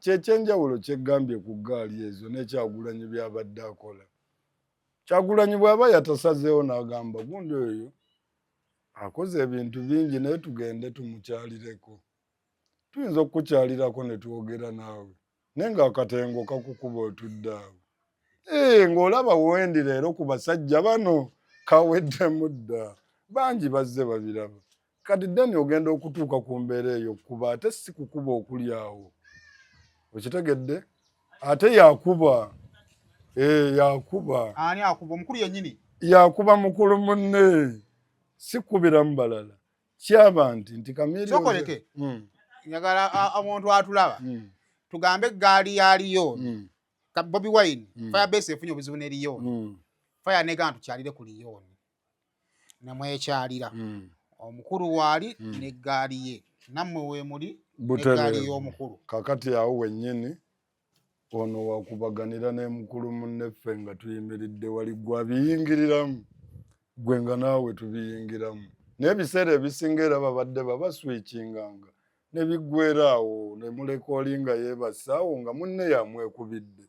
kyekyenjawulo kyeggambye ku ggaali ezo n'Ekyagulanyi byabadde akola. Kyagulanyi bw'aba yatasazeewo n'agamba gundi oyo akoze ebintu bingi naye tugende tumukyalireko. Tuyinza okukukyalirako ne twogera naawe naye ng'akatengo kakukuba otudde awo. Ng'olaba wendi leero ku basajja bano kaweddemu dda. Bangi bazze babiraba. Kati Deni ogenda okutuuka ku mbeera eyo kuba ate si kukuba okuli awo. Okitegedde? Ate yakuba. Yakuba. Ani akuba? Omukulu yennyini? Yakuba mukulu munne. Si kubiramu balala. Kyaba nti Kamili Sokoleke. Njagala omuntu atulaba. Tugambe eggaali ya Liyoni. Bobi Wine. Firebase efunye obuzibu ne Liyoni. Fire nega tukyalire ku Liyoni. Namwekyalira. Omukulu waali n'eggaali ye. Nammwe we muli n'eggaali y'omukulu. Kakati awo wennyini ono wakubaganira ne mukulu munneffe nga tuyimiridde wali gwe abiyingiriramu. Gwe nga naawe tubiyingiramu. Naye ebiseera ebisinga era babadde babaswikinganga ne biggweera awo ne muleka oli nga yeebase awo nga munne yamwekubidde.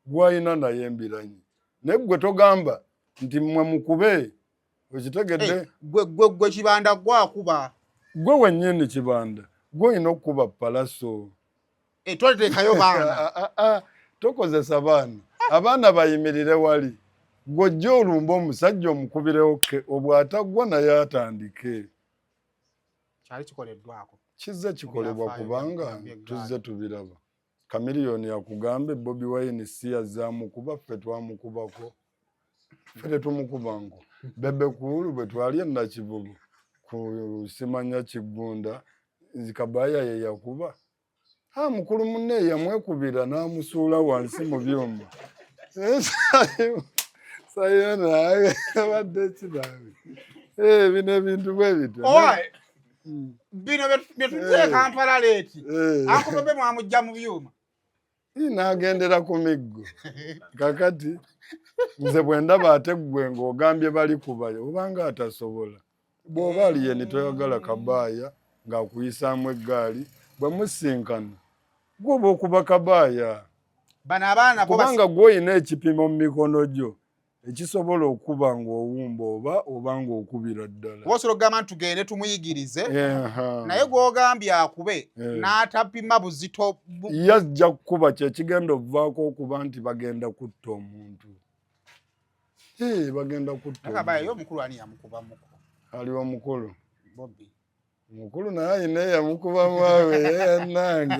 Gw'alina naye embiranyi. Naye gwe togamba nti mmwe mukube. Okitegedde? Gwe Kibanda gwakuba. Gwe wennyini Kibanda. Gwe olina okukuba palaso. Toleteekayo baana. Tokozesa baana. Abaana bayimirire wali. Gw'ojja olumba omusajja omukubirewo obw'ataggwa naye atandike. Kyali kikoleddwako. Kizze kikolebwa kubanga tuzze tubiraba. Kamiliyoni yakugamba Bobi Wine si yazzaamu kuba ffe twamukubako. Ffe tetumukubango. Bebe Kuulu bwe twali e Nakivubu ku Simanya Kiggunda Kabaya ye yakuba. Mukulu munne yamwekubira n'amusuula wansi mu byuma. Sayona abadde kirabe. Bino ebintu bwe bityo. Bino bye tuzze Kampala leeti. Akubabe mwamujja mu byuma. N'agendera ku miggo. Kakati nze bwe ndaba ate ggwe ng'ogambye bali kubayo obanga atasobola. Bw'oba aliye ne toyagala Kabaya ng'akuyisaamu eggaali bwe musinkana gwe oba okuba Kabaya. Bano abaana kubanga gwe olina ekipimo mu mikono gyo ekisobola okuba ng'owumba oba ng'okubira ddala. Wosobola okugamba nti tugende tumuyigirize naye gw'ogambye akube n'atapima buzito. Yajja kukuba kyekigenda okuvaako okuba nti bagenda kutta omuntu. Bagenda kutta omuntu. Kabaya ye omukulu ani yamukuba muko? Ali omukulu. Bobby. Omukulu naye ayina eyamukuba maawe ye nange.